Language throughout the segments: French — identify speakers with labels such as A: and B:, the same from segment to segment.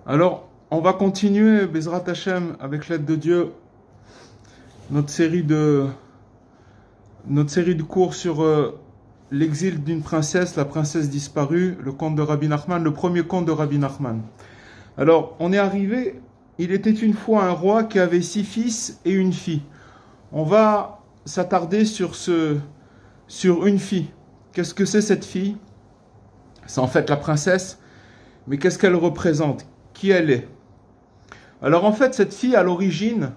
A: Alors, on va continuer, Bezrat Hashem, avec l'aide de Dieu, notre série de cours sur l'exil d'une princesse, la princesse disparue, le conte de Rabbi Nachman, le premier conte de Rabbi Nachman. Alors, on est arrivé, il était une fois un roi qui avait 6 fils et une fille. On va s'attarder sur une fille. Qu'est-ce que c'est cette fille? C'est en fait la princesse, mais qu'est-ce qu'elle représente? Qui elle est? Alors en fait, cette fille, à l'origine,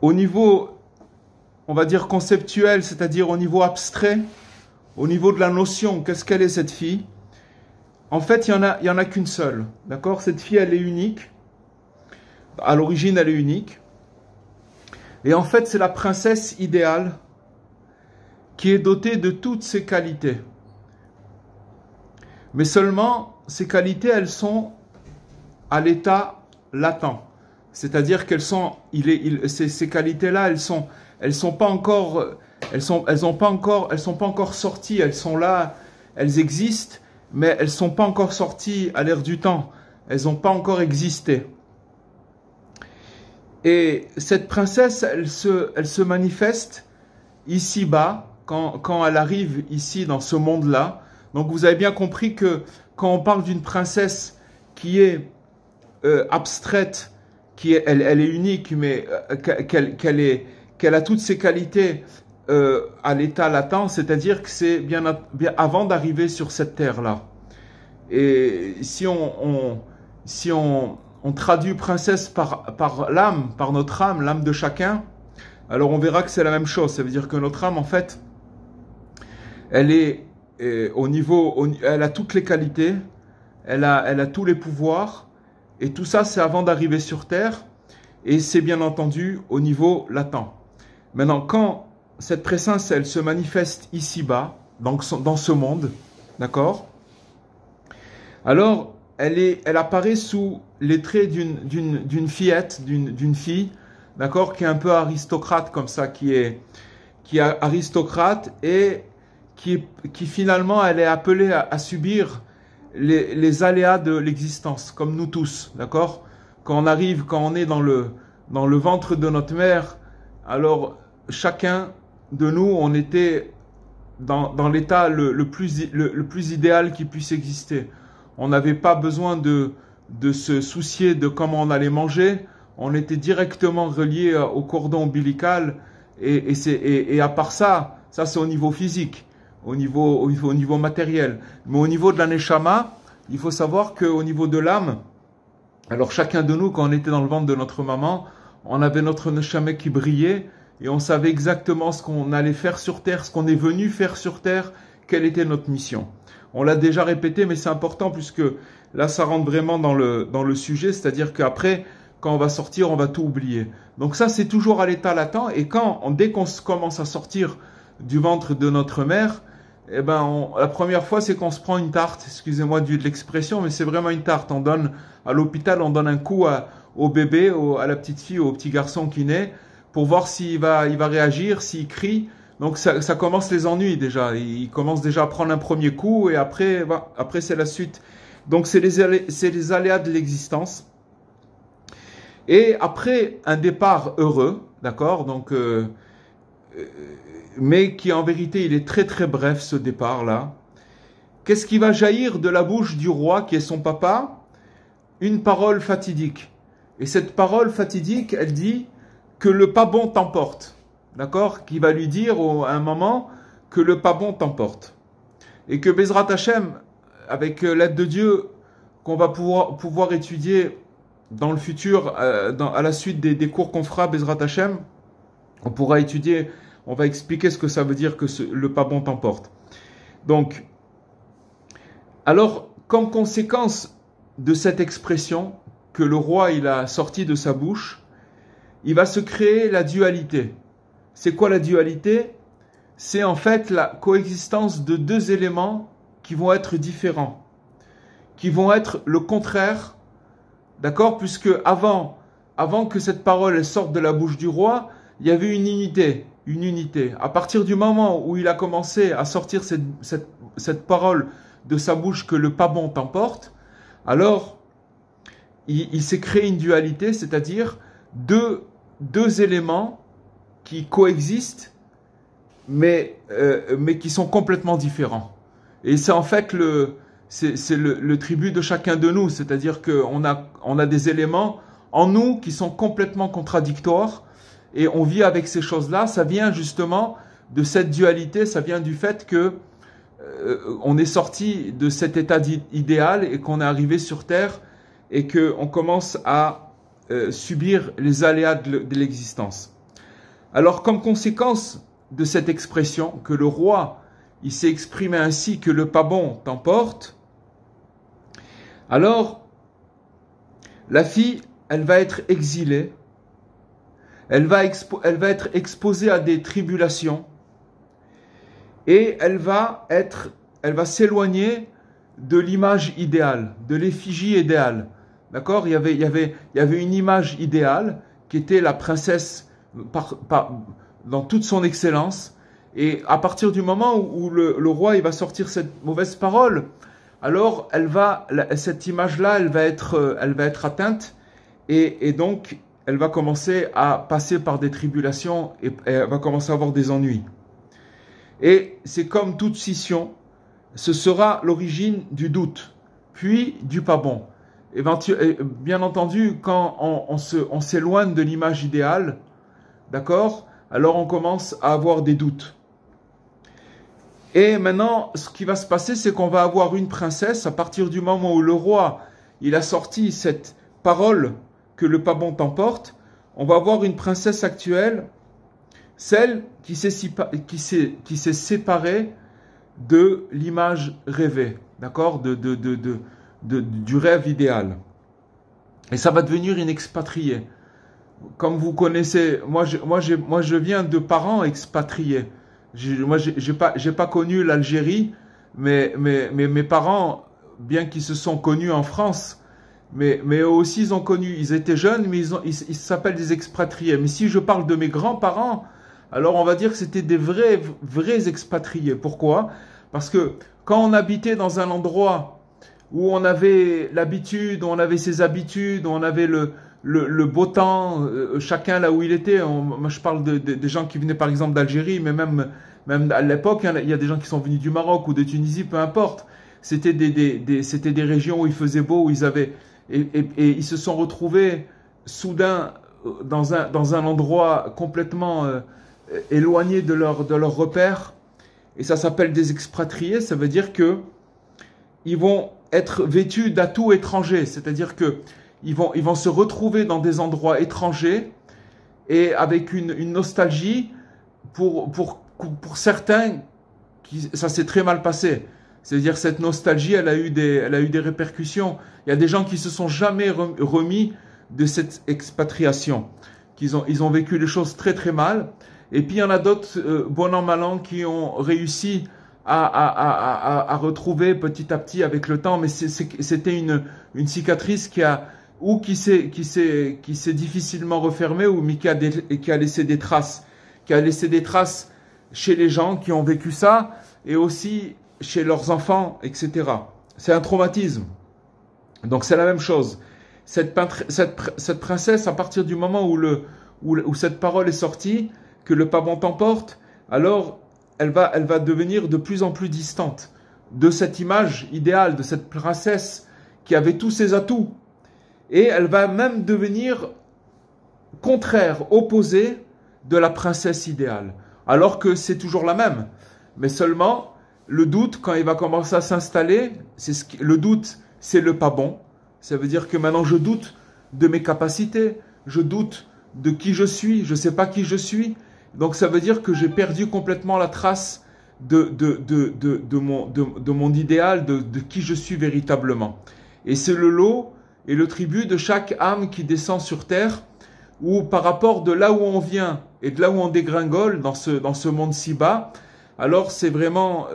A: au niveau, on va dire conceptuel, c'est-à-dire au niveau abstrait, au niveau de la notion, qu'est-ce qu'elle est cette fille? En fait, il y en a qu'une seule, d'accord? Cette fille, elle est unique. À l'origine, elle est unique. Et en fait, c'est la princesse idéale qui est dotée de toutes ses qualités. Mais seulement, ces qualités, elles sont à l'état latent. C'est-à-dire qu'elles sont, ces qualités-là, elles sont pas encore sorties. Elles sont là, elles existent, mais elles sont pas encore sorties à l'ère du temps. Elles n'ont pas encore existé. Et cette princesse, elle se manifeste ici-bas, quand elle arrive ici dans ce monde-là. Donc vous avez bien compris que quand on parle d'une princesse qui est abstraite, elle est unique, mais qu'elle a toutes ses qualités à l'état latent, c'est-à-dire que c'est bien avant d'arriver sur cette terre-là. Et si on traduit princesse par l'âme, par notre âme, l'âme de chacun, alors on verra que c'est la même chose. Ça veut dire que notre âme, en fait, elle est elle a toutes les qualités, elle a tous les pouvoirs, et tout ça, c'est avant d'arriver sur terre, et c'est bien entendu au niveau latent. Maintenant, quand cette présence, elle se manifeste ici-bas, dans ce monde, d'accord? Alors, elle apparaît sous les traits d'une fillette, d'une fille, d'accord, qui est un peu aristocrate comme ça, qui est aristocrate et qui finalement, elle est appelée à subir les aléas de l'existence, comme nous tous, d'accord? Quand on est dans le ventre de notre mère, alors chacun de nous, on était dans l'état le plus idéal qui puisse exister. On n'avait pas besoin de se soucier de comment on allait manger. On était directement relié au cordon ombilical. Et à part ça c'est au niveau physique, au niveau matériel. Mais au niveau de la neshama, il faut savoir qu'au niveau de l'âme, alors chacun de nous, quand on était dans le ventre de notre maman, on avait notre neshama qui brillait et on savait exactement ce qu'on allait faire sur terre, ce qu'on est venu faire sur terre, quelle était notre mission. On l'a déjà répété, mais c'est important puisque là, ça rentre vraiment dans le sujet, c'est-à-dire qu'après, quand on va sortir, on va tout oublier. Donc ça, c'est toujours à l'état latent, et dès qu'on commence à sortir du ventre de notre mère, eh ben, la première fois, c'est qu'on se prend une tarte, excusez-moi de l'expression, mais c'est vraiment une tarte. On donne, à l'hôpital, on donne un coup au bébé, à la petite fille, au petit garçon qui naît, pour voir il va réagir, s'il crie. Donc ça commence les ennuis déjà. Il commence déjà à prendre un premier coup, et après c'est la suite. Donc c'est les aléas de l'existence. Et après un départ heureux, d'accord, donc mais qui en vérité il est très très bref, ce départ-là. Qu'est-ce qui va jaillir de la bouche du roi qui est son papa? Une parole fatidique. Et cette parole fatidique, elle dit que le pas bon t'emporte. D'accord? Qui va lui dire à un moment que le pas bon t'emporte. Et que Bezrat Hashem, avec l'aide de Dieu, qu'on va pouvoir étudier dans le futur, à la suite des cours qu'on fera, Bezrat Hashem, on pourra étudier, on va expliquer ce que ça veut dire que le pas bon t'emporte. Donc, alors, comme conséquence de cette expression que le roi il a sorti de sa bouche, il va se créer la dualité. C'est quoi la dualité? C'est en fait la coexistence de deux éléments qui vont être différents, qui vont être le contraire, d'accord? Puisque avant que cette parole sorte de la bouche du roi, il y avait une unité. À partir du moment où il a commencé à sortir cette parole de sa bouche que le pas bon t'emporte, alors il s'est créé une dualité, c'est-à-dire deux éléments qui coexistent, mais qui sont complètement différents. Et c'est en fait le tribut de chacun de nous, c'est-à-dire qu'on a des éléments en nous qui sont complètement contradictoires, et on vit avec ces choses-là. Ça vient justement de cette dualité, ça vient du fait que on est sorti de cet état idéal et qu'on est arrivé sur Terre et qu'on commence à subir les aléas de l'existence. Alors, comme conséquence de cette expression, que le roi, il s'est exprimé ainsi, que le pas bon t'emporte, alors, la fille, elle va être exilée, elle va être exposée à des tribulations, et elle va s'éloigner de l'image idéale, de l'effigie idéale. D'accord? Il y avait une image idéale qui était la princesse dans toute son excellence. Et à partir du moment où le roi il va sortir cette mauvaise parole, alors cette image-là, elle va être atteinte, et donc elle va commencer à passer par des tribulations, et elle va commencer à avoir des ennuis. Et c'est comme toute scission, ce sera l'origine du doute, puis du pas bon. Et bien entendu, quand on s'éloigne de l'image idéale, d'accord, alors on commence à avoir des doutes. Et maintenant, ce qui va se passer, c'est qu'on va avoir une princesse, à partir du moment où le roi, il a sorti cette parole que le pas bon t'emporte, on va avoir une princesse actuelle, celle qui s'est séparée de l'image rêvée, d'accord, du rêve idéal. Et ça va devenir une expatriée. Comme vous connaissez, moi je viens de parents expatriés. Moi j'ai pas connu l'Algérie, mais mes parents, bien qu'ils se sont connus en France, mais eux aussi ils ont connu, ils étaient jeunes, mais ils s'appellent des expatriés. Mais si je parle de mes grands-parents, alors on va dire que c'était des vrais expatriés. Pourquoi? Parce que quand on habitait dans un endroit où on avait l'habitude, on avait ses habitudes, on avait le beau temps, chacun là où il était. Moi je parle des gens qui venaient par exemple d'Algérie, mais même à l'époque, hein, il y a des gens qui sont venus du Maroc ou de Tunisie, peu importe. C'était des régions où il faisait beau, où ils avaient... Et ils se sont retrouvés soudain dans un endroit complètement éloigné de leur repère. Et ça s'appelle des expatriés. Ça veut dire que ils vont être vêtus d'atouts étrangers. C'est-à-dire que ils vont se retrouver dans des endroits étrangers et avec une nostalgie pour certains ça s'est très mal passé. C'est-à-dire cette nostalgie, elle a eu des répercussions. Il y a des gens qui se sont jamais remis de cette expatriation. Ils ont vécu les choses très très mal. Et puis il y en a d'autres, bon an mal an, qui ont réussi à retrouver petit à petit avec le temps. Mais c'était une cicatrice qui s'est difficilement refermée ou qui a laissé des traces. Qui a laissé des traces chez les gens qui ont vécu ça et aussi chez leurs enfants, etc. C'est un traumatisme. Donc c'est la même chose. Cette princesse, à partir du moment où cette parole est sortie, que le pas bon t'emporte, alors elle va devenir de plus en plus distante de cette image idéale, de cette princesse qui avait tous ses atouts. Et elle va même devenir contraire, opposée de la princesse idéale. Alors que c'est toujours la même. Mais seulement, le doute, quand il va commencer à s'installer, le doute, c'est le pas bon. Ça veut dire que maintenant, je doute de mes capacités, je doute de qui je suis, je ne sais pas qui je suis. Donc, ça veut dire que j'ai perdu complètement la trace de mon idéal, de qui je suis véritablement. Et c'est le lot et le tribut de chaque âme qui descend sur terre, où par rapport de là où on vient et de là où on dégringole dans ce monde si bas, alors c'est vraiment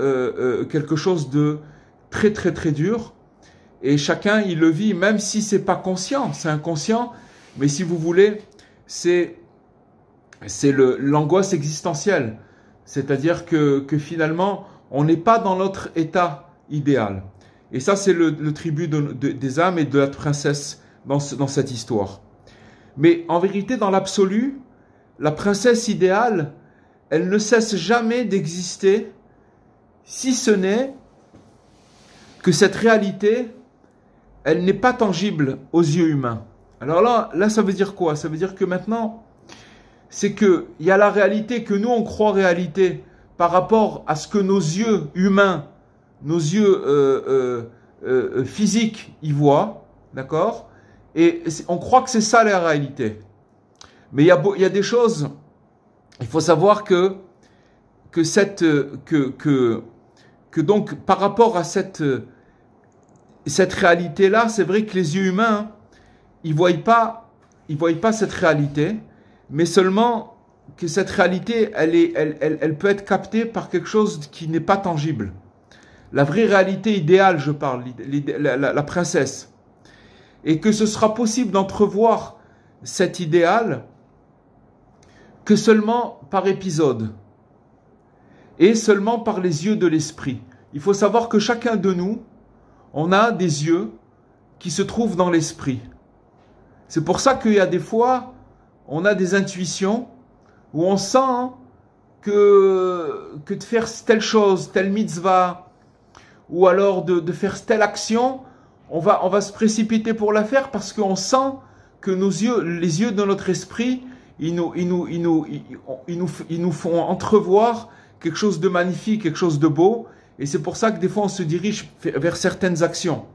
A: quelque chose de très très très dur. Et chacun, il le vit, même si c'est pas conscient, c'est inconscient, mais si vous voulez, c'est l'angoisse existentielle. C'est-à-dire que finalement, on n'est pas dans notre état idéal. Et ça, c'est le tribut des âmes et de la princesse dans cette histoire. Mais en vérité, dans l'absolu, la princesse idéale, elle ne cesse jamais d'exister, si ce n'est que cette réalité, elle n'est pas tangible aux yeux humains. Alors là, ça veut dire quoi? Ça veut dire que maintenant, c'est qu'il y a la réalité que nous, on croit réalité par rapport à ce que nos yeux humains, nos yeux physiques y voient, d'accord? Et on croit que c'est ça la réalité. Mais il y a des choses, il faut savoir que donc par rapport à cette réalité-là, c'est vrai que les yeux humains, ils voient pas cette réalité, mais seulement que cette réalité, elle peut être captée par quelque chose qui n'est pas tangible. La vraie réalité idéale, je parle, la princesse. Et que ce sera possible d'entrevoir cet idéal que seulement par épisode et seulement par les yeux de l'esprit. Il faut savoir que chacun de nous, on a des yeux qui se trouvent dans l'esprit. C'est pour ça qu'il y a des fois, on a des intuitions où on sent que de faire telle chose, telle mitzvah, ou alors de faire telle action, on va se précipiter pour la faire parce qu'on sent que les yeux de notre esprit, ils nous font entrevoir quelque chose de magnifique, quelque chose de beau. Et c'est pour ça que des fois on se dirige vers certaines actions.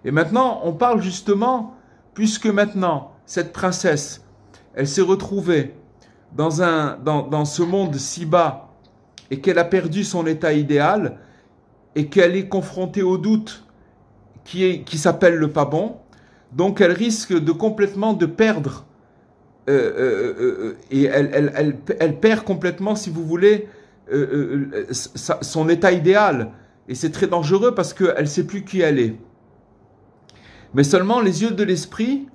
A: Et maintenant, on parle justement, puisque maintenant, cette princesse, elle s'est retrouvée dans ce monde si bas et qu'elle a perdu son état idéal et qu'elle est confrontée au doute qui s'appelle le pas bon, donc elle risque de complètement de perdre et elle perd complètement, si vous voulez, son état idéal. Et c'est très dangereux parce qu'elle ne sait plus qui elle est. Mais seulement les yeux de l'esprit,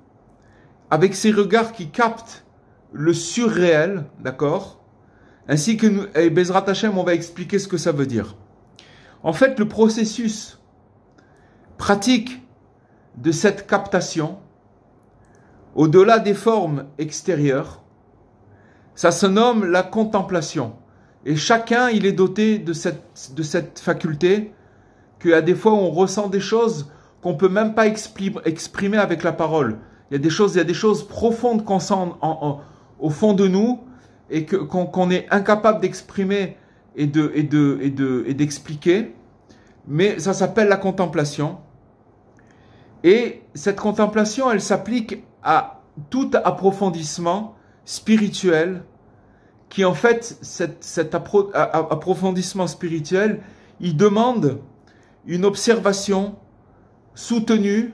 A: avec ces regards qui captent le surréel, d'accord, ainsi que nous, et Bezrat Hashem, on va expliquer ce que ça veut dire. En fait, le processus pratique de cette captation, au-delà des formes extérieures, ça se nomme la contemplation. Et chacun, il est doté de cette faculté, qu'à des fois, on ressent des choses qu'on ne peut même pas exprimer avec la parole. Il y a des choses profondes qu'on sent au fond de nous et qu'on est incapable d'exprimer et d'expliquer. Mais ça s'appelle la contemplation. Et cette contemplation, elle s'applique à tout approfondissement spirituel qui en fait, cet approfondissement spirituel, il demande une observation soutenue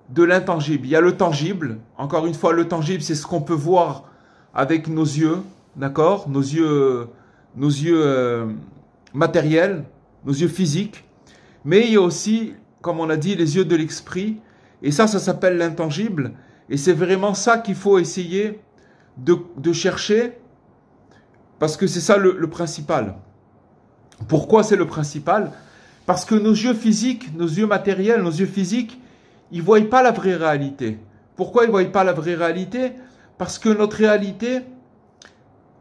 A: de l'intangible. Il y a le tangible, encore une fois, le tangible, c'est ce qu'on peut voir avec nos yeux, d'accord, nos yeux matériels, nos yeux physiques, mais il y a aussi, comme on a dit, les yeux de l'esprit, et ça s'appelle l'intangible, et c'est vraiment ça qu'il faut essayer de chercher, parce que c'est ça le principal. Pourquoi c'est le principal? Parce que nos yeux physiques, nos yeux matériels, nos yeux physiques, ils ne voient pas la vraie réalité. Pourquoi ils ne voient pas la vraie réalité? Parce que notre réalité,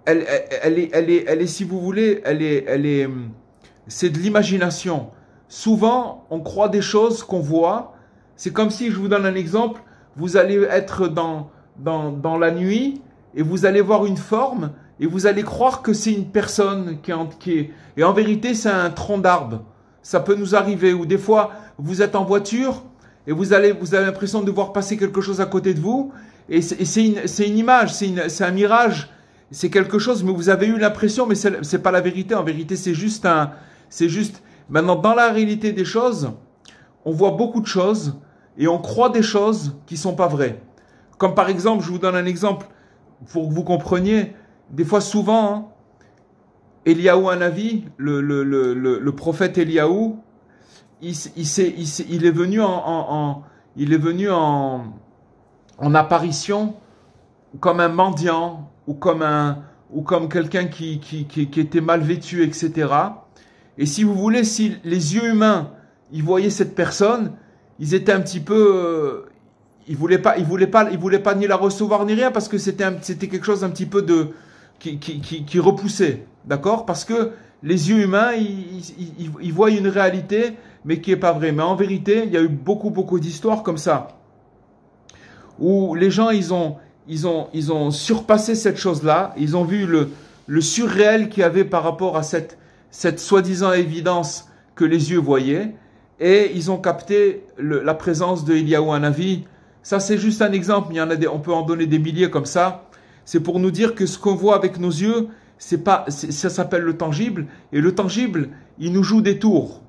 A: elle est, si vous voulez, c'est de l'imagination. Souvent, on croit des choses qu'on voit. C'est comme si, je vous donne un exemple, vous allez être dans la nuit et vous allez voir une forme et vous allez croire que c'est une personne qui est... Et en vérité, c'est un tronc d'arbre. Ça peut nous arriver. Ou des fois, vous êtes en voiture et vous avez l'impression de voir passer quelque chose à côté de vous. Et c'est une image, c'est un mirage. C'est quelque chose, mais vous avez eu l'impression, mais c'est pas la vérité. En vérité, c'est juste. Maintenant, dans la réalité des choses, on voit beaucoup de choses et on croit des choses qui sont pas vraies. Comme par exemple, je vous donne un exemple pour que vous compreniez. Des fois, souvent, hein, Eliyahu Hanavi, le prophète Eliyahu, il est venu en apparition comme un mendiant ou comme quelqu'un qui était mal vêtu, etc. Et si vous voulez, si les yeux humains, ils voyaient cette personne, ils étaient un petit peu, ils voulaient pas ni la recevoir ni rien parce que c'était quelque chose un petit peu qui repoussait, d'accord? Parce que les yeux humains, ils voient une réalité, mais qui est pas vraie. Mais en vérité, il y a eu beaucoup d'histoires comme ça, où les gens, ils ont surpassé cette chose-là, ils ont vu le surréel qu'il y avait par rapport à cette soi-disant évidence que les yeux voyaient, et ils ont capté la présence de Eliyahu Hanavi. Ça, c'est juste un exemple, on peut en donner des milliers comme ça. C'est pour nous dire que ce qu'on voit avec nos yeux, ça s'appelle le tangible, et le tangible, il nous joue des tours.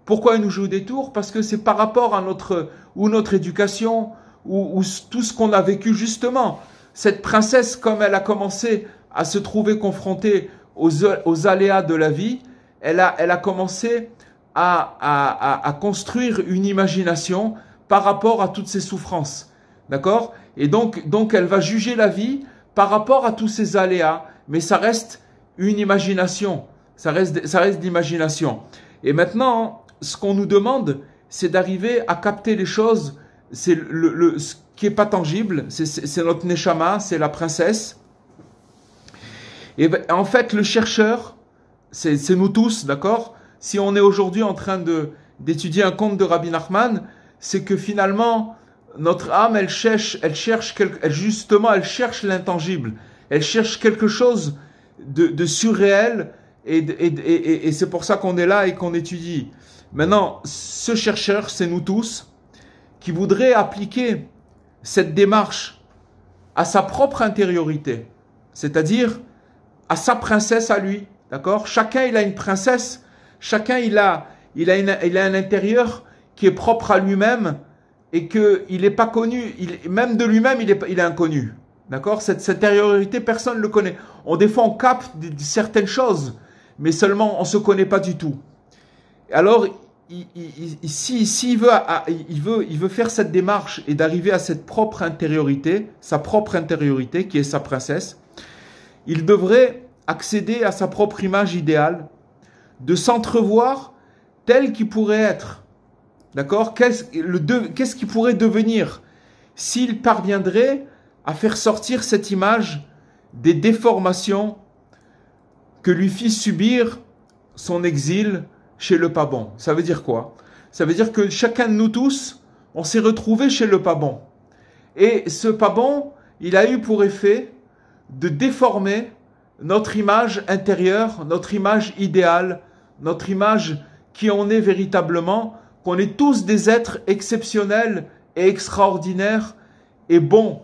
A: Pourquoi il nous joue des tours? Parce que c'est par rapport à notre éducation, ou tout ce qu'on a vécu justement. Cette princesse, comme elle a commencé à se trouver confrontée aux aléas de la vie, elle a commencé à construire une imagination par rapport à toutes ces souffrances. D'accord? Et donc elle va juger la vie par rapport à tous ces aléas, mais ça reste une imagination. Ça reste de l'imagination. Et maintenant, ce qu'on nous demande, c'est d'arriver à capter les choses. C'est ce qui est pas tangible, c'est notre neshama, c'est la princesse. Et en fait, le chercheur, c'est nous tous, d'accord? Si on est aujourd'hui en train d'étudier un conte de Rabbi Nachman, c'est que finalement, notre âme, elle cherche l'intangible. Elle cherche quelque chose de surréel, et c'est pour ça qu'on est là et qu'on étudie. Maintenant, ce chercheur, c'est nous tous, qui voudrait appliquer cette démarche à sa propre intériorité, c'est-à-dire à sa princesse à lui, d'accord? Chacun, il a une princesse, chacun, il a un intérieur qui est propre à lui-même et qu'il n'est pas connu, même de lui-même, il est inconnu, d'accord? Cette intériorité, personne ne le connaît. Des fois, on capte certaines choses, mais seulement, on ne se connaît pas du tout. Alors, s'il veut faire cette démarche et d'arriver à cette propre intériorité, sa propre intériorité qui est sa princesse, il devrait accéder à sa propre image idéale, de s'entrevoir tel qu'il pourrait être. D'accord? Qu'est-ce qu'il pourrait devenir s'il parviendrait à faire sortir cette image des déformations que lui fit subir son exil chez le pas bon? Ça veut dire quoi? Ça veut dire que chacun de nous tous, on s'est retrouvé chez le pas bon. Et ce pas bon, il a eu pour effet de déformer notre image intérieure, notre image idéale, notre image qui on est véritablement, qu'on est tous des êtres exceptionnels et extraordinaires et bons.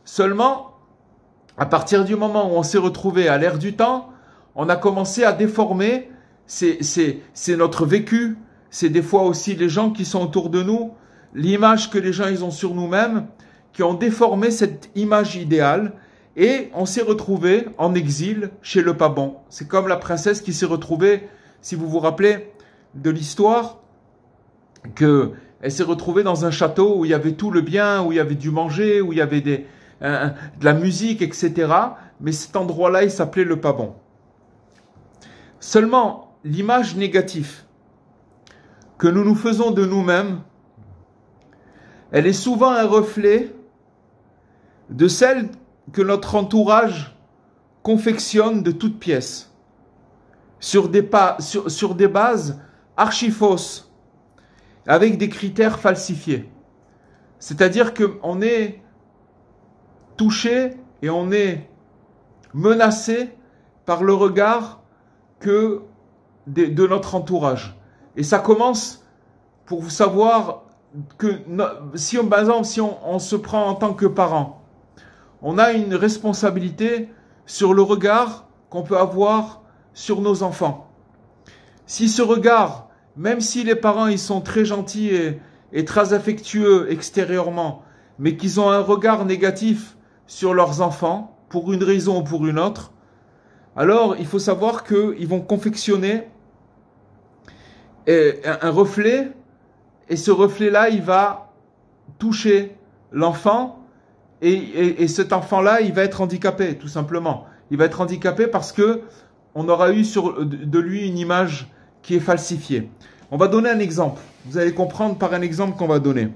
A: Seulement, À partir du moment où on s'est retrouvé à l'ère du temps, on a commencé à déformer, c'est notre vécu, c'est des fois aussi les gens qui sont autour de nous, l'image que les gens ils ont sur nous-mêmes, qui ont déformé cette image idéale, et on s'est retrouvé en exil chez le pas bon. C'est comme la princesse qui s'est retrouvée, si vous vous rappelez de l'histoire, qu'elle s'est retrouvée dans un château où il y avait tout le bien, où il y avait du manger, où il y avait de la musique, etc. Mais cet endroit-là, il s'appelait le pas bon. Seulement, l'image négative que nous nous faisons de nous-mêmes, elle est souvent un reflet de celle que notre entourage confectionne de toutes pièces, sur des bases archi fausses, avec des critères falsifiés. C'est-à-dire qu'on est touché et on est menacé par le regard de notre entourage. Et ça commence pour vous savoir que si par exemple, si on se prend en tant que parent, on a une responsabilité sur le regard qu'on peut avoir sur nos enfants. Si ce regard, même si les parents ils sont très gentils et très affectueux extérieurement, mais qu'ils ont un regard négatif sur leurs enfants, pour une raison ou pour une autre, alors il faut savoir qu'ils vont confectionner un reflet, et ce reflet-là, il va toucher l'enfant, et cet enfant-là, il va être handicapé, tout simplement. Il va être handicapé parce que on aura eu de lui une image qui est falsifiée. On va donner un exemple. Vous allez comprendre par un exemple qu'on va donner.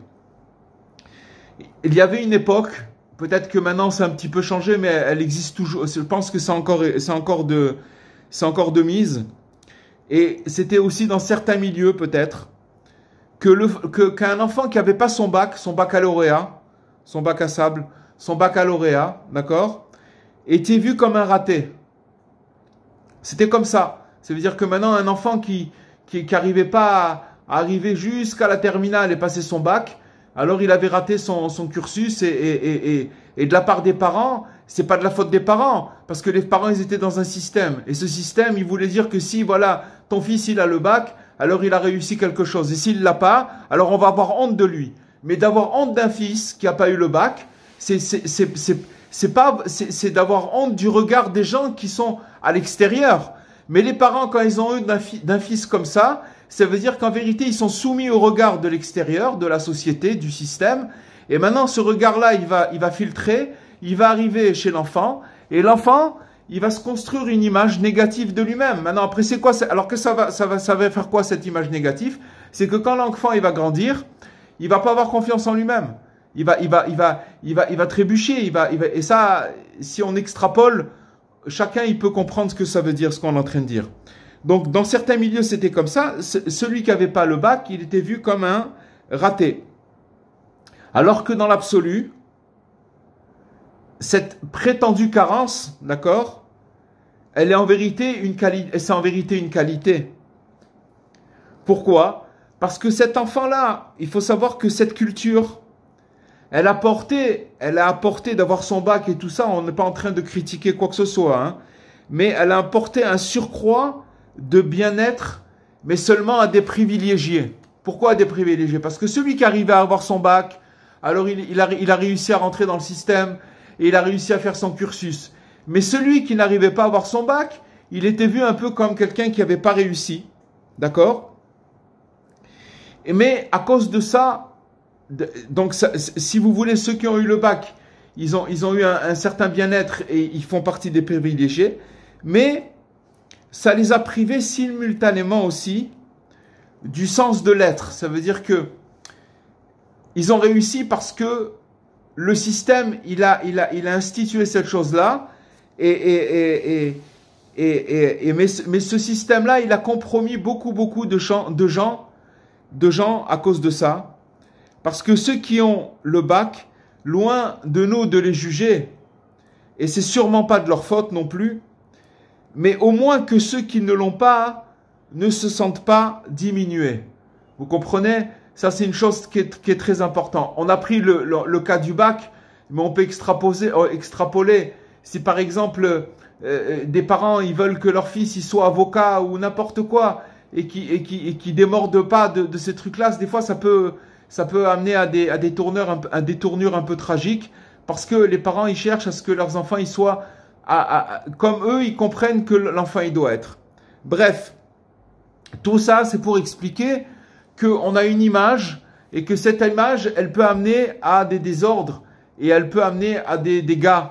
A: Il y avait une époque, peut-être que maintenant c'est un petit peu changé, mais elle existe toujours. Je pense que c'est encore de mise. Et c'était aussi dans certains milieux, peut-être, qu'un enfant qui n'avait pas son baccalauréat, son bac à sable, son baccalauréat, d'accord, était vu comme un raté. C'était comme ça. Ça veut dire que maintenant, un enfant qui n'arrivait pas à arriver jusqu'à la terminale et passer son bac, alors il avait raté son cursus, et de la part des parents, c'est pas de la faute des parents, parce que les parents, ils étaient dans un système. Et ce système, il voulait dire que si, voilà, ton fils, il a le bac, alors il a réussi quelque chose. Et s'il l'a pas, alors on va avoir honte de lui. Mais d'avoir honte d'un fils qui n'a pas eu le bac, c'est d'avoir honte du regard des gens qui sont à l'extérieur. Mais les parents, quand ils ont eu d'un fils comme ça veut dire qu'en vérité, ils sont soumis au regard de l'extérieur, de la société, du système. Et maintenant, ce regard-là, il va filtrer, il va arriver chez l'enfant, et l'enfant, il va se construire une image négative de lui-même. Maintenant, après, c'est quoi? Alors que ça va faire quoi, cette image négative? C'est que quand l'enfant, il va grandir, il va pas avoir confiance en lui-même. Il va trébucher, et ça, si on extrapole, chacun, il peut comprendre ce que ça veut dire, ce qu'on est en train de dire. Donc, dans certains milieux, c'était comme ça. Celui qui n'avait pas le bac, il était vu comme un raté. Alors que dans l'absolu, cette prétendue carence, d'accord, elle est en vérité une qualité. Pourquoi? Parce que cet enfant-là, il faut savoir que cette culture, elle a apporté d'avoir son bac et tout ça, on n'est pas en train de critiquer quoi que ce soit, hein, mais elle a apporté un surcroît de bien-être, mais seulement à des privilégiés. Pourquoi à des privilégiés? Parce que celui qui arrivait à avoir son bac, alors il a réussi à rentrer dans le système, et il a réussi à faire son cursus. Mais celui qui n'arrivait pas à avoir son bac, il était vu un peu comme quelqu'un qui n'avait pas réussi. D'accord? Mais à cause de ça, donc si vous voulez, ceux qui ont eu le bac, ils ont eu un certain bien-être et ils font partie des privilégiés. Mais ça les a privés simultanément aussi du sens de l'être. Ça veut dire que ils ont réussi parce que le système, il a institué cette chose-là, mais ce système-là, il a compromis beaucoup de gens à cause de ça. Parce que ceux qui ont le bac, loin de nous de les juger, et c'est sûrement pas de leur faute non plus, mais au moins que ceux qui ne l'ont pas ne se sentent pas diminués. Vous comprenez? Ça, c'est une chose qui est très importante. On a pris le cas du bac, mais on peut extrapoler si par exemple des parents ils veulent que leur fils il soit avocat ou n'importe quoi et qui démordent pas de ces trucs-là, des fois ça peut amener à des tournures un peu tragiques parce que les parents ils cherchent à ce que leurs enfants ils soient comme eux ils comprennent que l'enfant il doit être. Bref, tout ça c'est pour expliquer qu'on a une image et que cette image elle peut amener à des désordres et elle peut amener à des dégâts.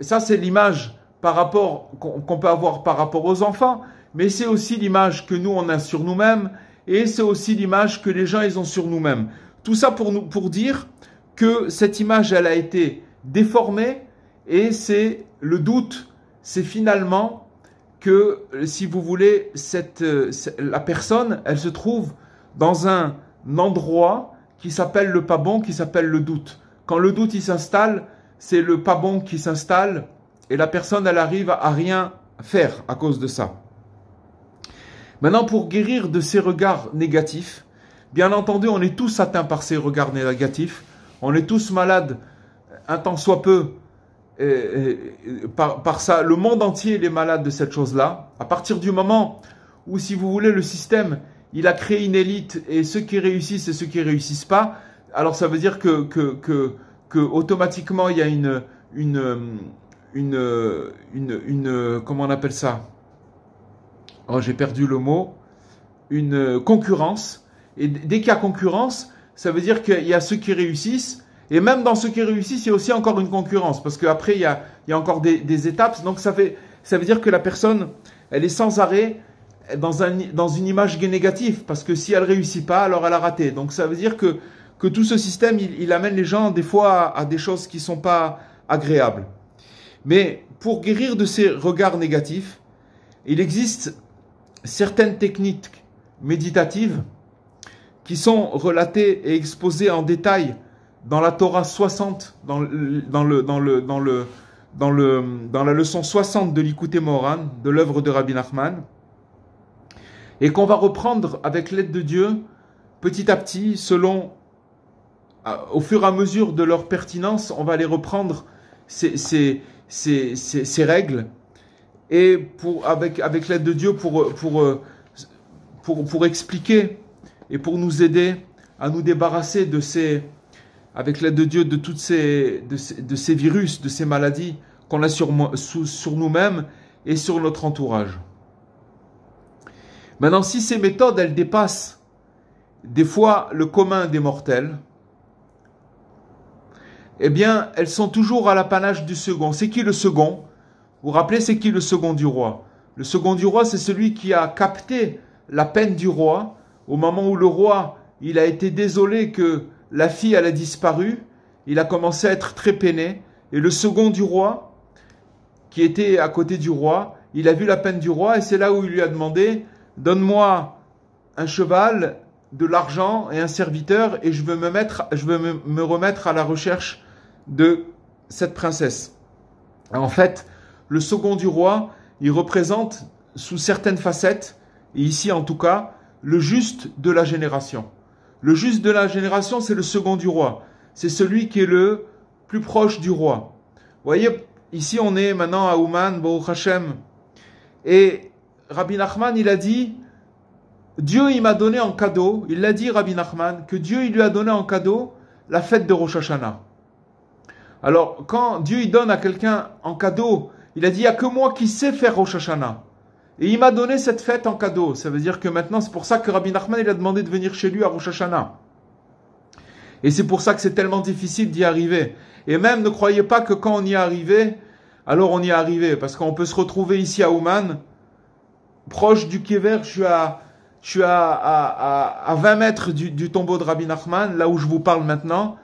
A: Et ça c'est l'image qu'on peut avoir par rapport aux enfants, mais c'est aussi l'image que nous on a sur nous-mêmes et c'est aussi l'image que les gens ils ont sur nous-mêmes. Tout ça pour dire que cette image elle a été déformée et c'est le doute, c'est finalement que si vous voulez la personne elle se trouve dans un endroit qui s'appelle le pas bon, qui s'appelle le doute. Quand le doute il s'installe, c'est le pas bon qui s'installe et la personne elle arrive à rien faire à cause de ça. Maintenant, pour guérir de ces regards négatifs, bien entendu, on est tous atteints par ces regards négatifs. On est tous malades, un tant soit peu, par ça. Le monde entier il est malade de cette chose-là. À partir du moment où, si vous voulez, le système, il a créé une élite et ceux qui réussissent et ceux qui réussissent pas, alors ça veut dire que automatiquement il y a comment on appelle ça? Oh, j'ai perdu le mot. Une concurrence. Et dès qu'il y a concurrence, ça veut dire qu'il y a ceux qui réussissent. Et même dans ceux qui réussissent, il y a aussi encore une concurrence. Parce qu'après, il y a encore des étapes. Donc ça veut dire que la personne, elle est sans arrêt dans une image négative. Parce que si elle réussit pas, alors elle a raté. Donc ça veut dire que tout ce système, il amène les gens des fois à des choses qui sont pas agréables. Mais pour guérir de ces regards négatifs, il existe certaines techniques méditatives qui sont relatées et exposées en détail dans la Torah 60, dans la leçon 60 de l'Ikouté Moharan, de l'œuvre de Rabbi Nachman, et qu'on va reprendre avec l'aide de Dieu, petit à petit, au fur et à mesure de leur pertinence, on va les reprendre ces règles, et avec l'aide de Dieu pour expliquer et pour nous aider à nous débarrasser avec l'aide de Dieu de ces virus, de ces maladies qu'on a sur nous-mêmes et sur notre entourage. Maintenant, si ces méthodes, elles dépassent des fois le commun des mortels, eh bien, elles sont toujours à l'apanage du second. C'est qui le second? Vous vous rappelez, c'est qui le second du roi? Le second du roi, c'est celui qui a capté la peine du roi au moment où le roi, il a été désolé que la fille, elle a disparu. Il a commencé à être très peiné. Et le second du roi, qui était à côté du roi, il a vu la peine du roi et c'est là où il lui a demandé « Donne-moi un cheval, de l'argent et un serviteur et je veux me remettre à la recherche de cette princesse. » En fait, le second du roi, il représente sous certaines facettes, et ici en tout cas, le juste de la génération. Le juste de la génération, c'est le second du roi. C'est celui qui est le plus proche du roi. Vous voyez, ici on est maintenant à Ouman, Baruch Hashem. Et Rabbi Nachman, il a dit, Dieu il m'a donné en cadeau, il l'a dit Rabbi Nachman, que Dieu il lui a donné en cadeau la fête de Rosh Hashanah. Alors, quand Dieu il donne à quelqu'un en cadeau, il a dit, il n'y a que moi qui sais faire Rosh Hashanah. Et il m'a donné cette fête en cadeau. Ça veut dire que maintenant, c'est pour ça que Rabbi Nachman, il a demandé de venir chez lui à Rosh Hashanah. Et c'est pour ça que c'est tellement difficile d'y arriver. Et même, ne croyez pas que quand on y est arrivé, alors on y est arrivé. Parce qu'on peut se retrouver ici à Ouman, proche du Kéver, je suis à 20 mètres du tombeau de Rabbi Nachman, là où je vous parle maintenant.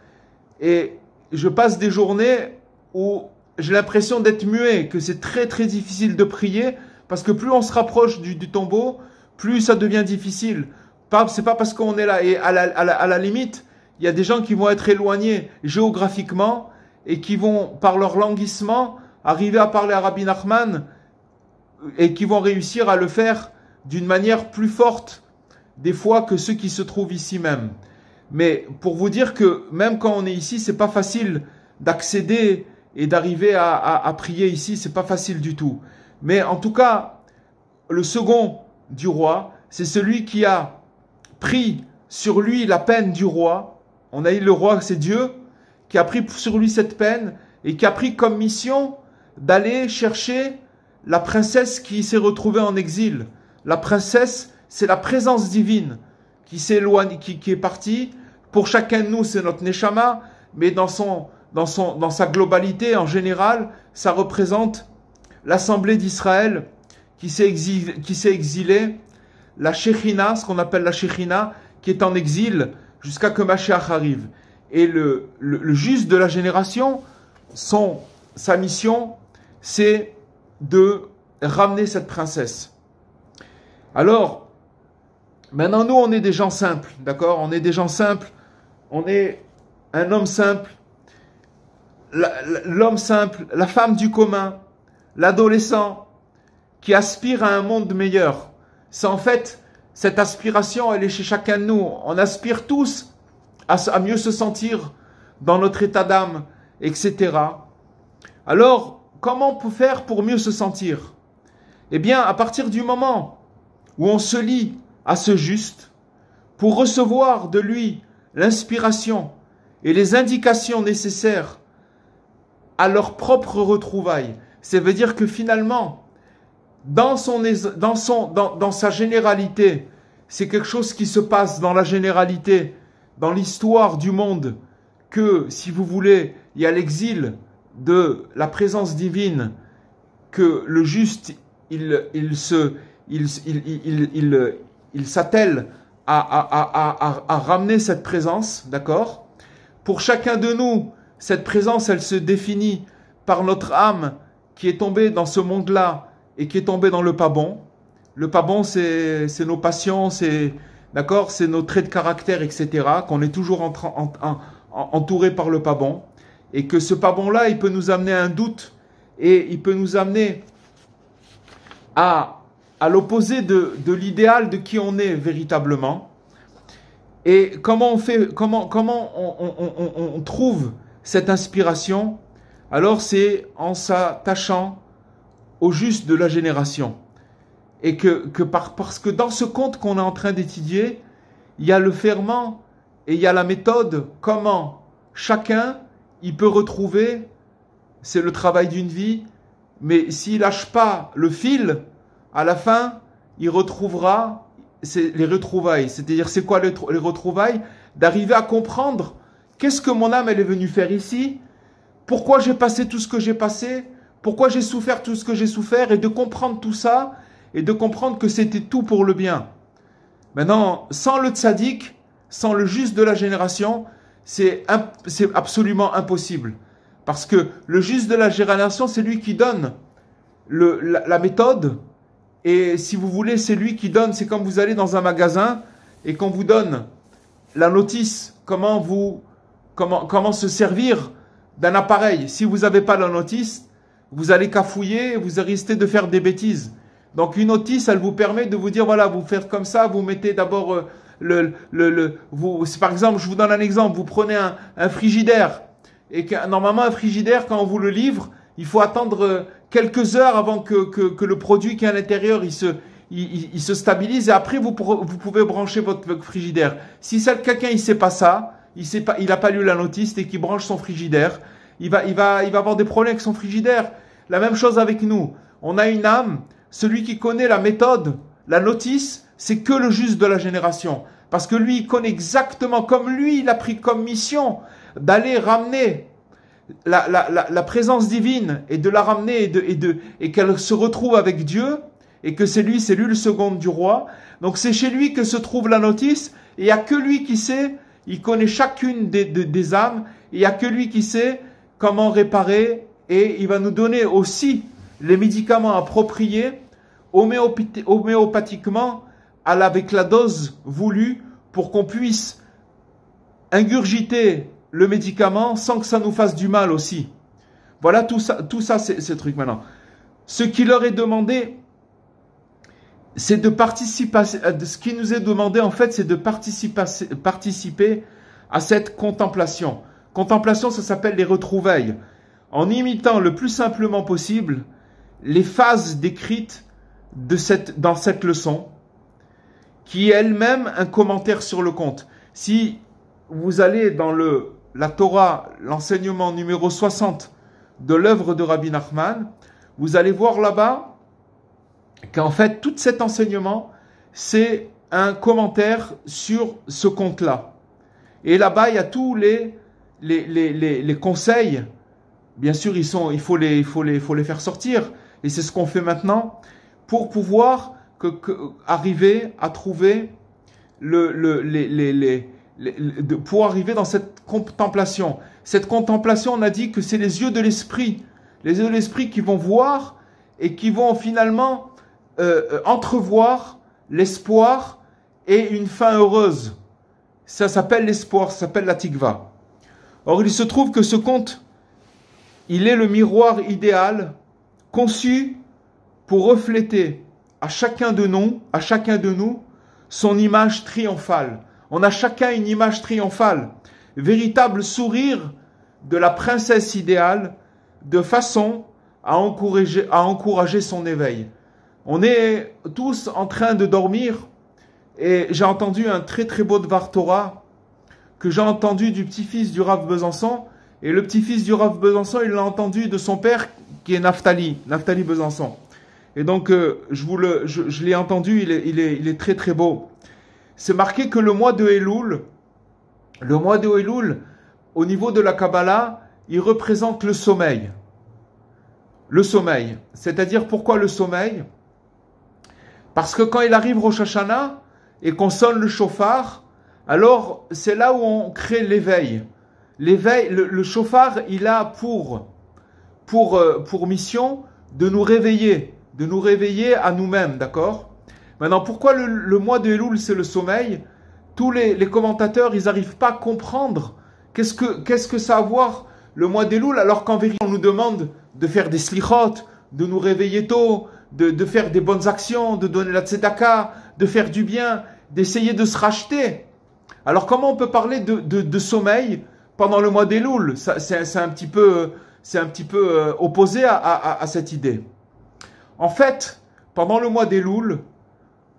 A: Et je passe des journées où j'ai l'impression d'être muet, que c'est très très difficile de prier, parce que plus on se rapproche du tombeau, plus ça devient difficile. C'est pas parce qu'on est là. Et à la limite, il y a des gens qui vont être éloignés géographiquement et qui vont, par leur languissement, arriver à parler à Rabbi Nachman et qui vont réussir à le faire d'une manière plus forte, des fois, que ceux qui se trouvent ici même. Mais pour vous dire que même quand on est ici, c'est pas facile d'accéder et d'arriver à prier ici, c'est pas facile du tout. Mais en tout cas, le second du roi, c'est celui qui a pris sur lui la peine du roi. On a dit le roi, c'est Dieu, qui a pris sur lui cette peine et qui a pris comme mission d'aller chercher la princesse qui s'est retrouvée en exil. La princesse, c'est la présence divine qui s'éloigne, qui est partie. Pour chacun de nous, c'est notre neshama, mais dans sa globalité, en général, ça représente l'assemblée d'Israël qui s'est exilée, la Shekhinah, ce qu'on appelle la Shekhinah, qui est en exil jusqu'à que Mashiach arrive. Et le juste de la génération, sa mission, c'est de ramener cette princesse. Alors, maintenant, nous, on est des gens simples, d'accord? On est des gens simples, on est un homme simple, l'homme simple, la femme du commun, l'adolescent qui aspire à un monde meilleur. C'est en fait, cette aspiration, elle est chez chacun de nous. On aspire tous à mieux se sentir dans notre état d'âme, etc. Alors, comment on peut faire pour mieux se sentir? Eh bien, à partir du moment où on se lie à ce juste, pour recevoir de lui l'inspiration et les indications nécessaires à leur propre retrouvaille, ça veut dire que finalement, dans sa généralité, c'est quelque chose qui se passe dans la généralité, dans l'histoire du monde, que, si vous voulez, il y a l'exil de la présence divine, que le juste, il s'attelle à ramener cette présence, d'accord? Pour chacun de nous, cette présence, elle se définit par notre âme qui est tombée dans ce monde-là et qui est tombée dans le pas bon. Le pas bon, c'est nos passions, d'accord, c'est nos traits de caractère, etc., qu'on est toujours entouré par le pas bon. Et que ce pas bon-là, il peut nous amener à un doute et il peut nous amener à l'opposé de l'idéal de qui on est véritablement. Et comment on fait, comment on trouve cette inspiration? Alors c'est en s'attachant au juste de la génération. Et parce que dans ce conte qu'on est en train d'étudier, il y a le ferment et il y a la méthode, comment chacun, il peut retrouver, c'est le travail d'une vie, mais s'il lâche pas le fil, à la fin, il retrouvera les retrouvailles. C'est-à-dire, c'est quoi les retrouvailles? D'arriver à comprendre qu'est-ce que mon âme elle est venue faire ici, pourquoi j'ai passé tout ce que j'ai passé, pourquoi j'ai souffert tout ce que j'ai souffert, et de comprendre tout ça, et de comprendre que c'était tout pour le bien. Maintenant, sans le tzaddik, sans le juste de la génération, c'est absolument impossible. Parce que le juste de la génération, c'est lui qui donne la méthode. Et si vous voulez, c'est lui qui donne. C'est comme vous allez dans un magasin et qu'on vous donne la notice, comment se servir d'un appareil. Si vous n'avez pas la notice, vous allez cafouiller, vous risquez de faire des bêtises. Donc une notice, elle vous permet de vous dire, voilà, vous faites comme ça, vous mettez d'abord par exemple, je vous donne un exemple, vous prenez un frigidaire, et normalement un frigidaire, quand on vous le livre, il faut attendre quelques heures avant que le produit qui est à l'intérieur, il se stabilise, et après vous pouvez brancher votre frigidaire. Si quelqu'un il sait pas ça, il n'a pas lu la notice et qu'il branche son frigidaire, il va avoir des problèmes avec son frigidaire. La même chose avec nous. On a une âme, celui qui connaît la méthode, la notice, c'est que le juste de la génération. Parce que lui, il connaît exactement, comme lui, il a pris comme mission d'aller ramener la présence divine et de la ramener et qu'elle se retrouve avec Dieu et que c'est lui le second du roi. Donc c'est chez lui que se trouve la notice et il n'y a que lui qui sait, il connaît chacune des âmes et il n'y a que lui qui sait comment réparer et il va nous donner aussi les médicaments appropriés homéopathiquement avec la dose voulue pour qu'on puisse ingurgiter le médicament sans que ça nous fasse du mal aussi. Voilà tout ça c'est ce truc maintenant. Ce qui leur est demandé, c'est de participer, ce qui nous est demandé en fait, c'est de participer à cette contemplation. Contemplation, ça s'appelle les retrouvailles. en imitant le plus simplement possible les phases décrites dans cette leçon, qui est elle-même un commentaire sur le conte. Si vous allez dans la Torah, l'enseignement numéro 60 de l'œuvre de Rabbi Nachman, vous allez voir là-bas qu'en fait, tout cet enseignement, c'est un commentaire sur ce conte-là. Et là-bas, il y a tous les conseils. Bien sûr, il faut les faire sortir. Et c'est ce qu'on fait maintenant pour pouvoir arriver à trouver pour arriver dans cette contemplation. Cette contemplation, on a dit que c'est les yeux de l'esprit. Les yeux de l'esprit qui vont voir et qui vont finalement entrevoir l'espoir et une fin heureuse. Ça s'appelle l'espoir, ça s'appelle la tikva. Or, il se trouve que ce conte, il est le miroir idéal conçu pour refléter à chacun de nous, son image triomphale. On a chacun une image triomphale, véritable sourire de la princesse idéale, de façon à encourager son éveil. On est tous en train de dormir, et j'ai entendu un très très beau Dvar Torah que j'ai entendu du petit-fils du Rav Besançon, et le petit-fils du Rav Besançon, il l'a entendu de son père qui est Naftali Besançon. Et donc je l'ai entendu, il est très très beau. C'est marqué que le mois de Elul, au niveau de la Kabbalah, il représente le sommeil. Le sommeil. C'est-à-dire, pourquoi le sommeil? Parce que quand il arrive Rosh Hashanah et qu'on sonne le chauffard, alors c'est là où on crée l'éveil. L'éveil, le chauffard, il a pour mission de nous réveiller à nous-mêmes, d'accord? Maintenant, pourquoi le mois de Elul, c'est le sommeil? Tous les commentateurs, ils n'arrivent pas à comprendre qu'est-ce que ça a à voir le mois d'Elul, alors qu'en vérité, on nous demande de faire des slichot, de nous réveiller tôt, de faire des bonnes actions, de donner la tzedaka, de faire du bien, d'essayer de se racheter. Alors, comment on peut parler de sommeil pendant le mois d'Elul? C'est un petit peu opposé à cette idée. En fait, pendant le mois d'Elul,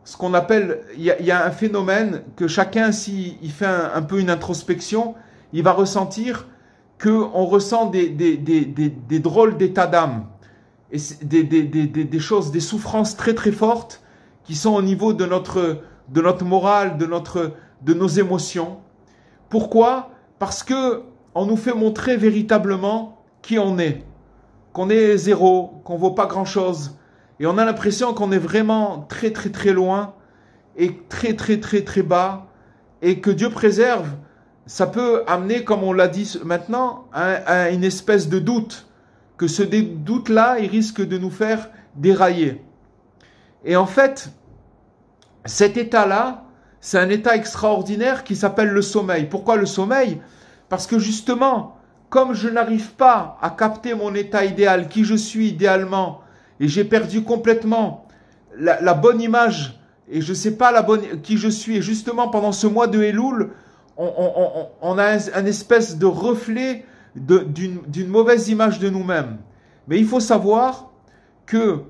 A: ce qu'on appelle, il y a un phénomène que chacun, s'il fait un peu une introspection, il va ressentir qu'on ressent des drôles d'états d'âme, et des choses, des souffrances très très fortes qui sont au niveau de notre morale, de nos émotions. Pourquoi? Parce que on nous fait montrer véritablement qui on est, qu'on est zéro, qu'on vaut pas grand chose. Et on a l'impression qu'on est vraiment très très très loin et très très très très bas, et que Dieu préserve, ça peut amener, comme on l'a dit maintenant, à une espèce de doute, que ce doute-là, il risque de nous faire dérailler. Et en fait, cet état-là, c'est un état extraordinaire qui s'appelle le sommeil. Pourquoi le sommeil? Parce que justement, comme je n'arrive pas à capter mon état idéal, qui je suis idéalement, et j'ai perdu complètement la bonne image, et je ne sais pas qui je suis. Et justement, pendant ce mois de Elul, on a un espèce de reflet d'une mauvaise image de nous-mêmes. Mais il faut savoir que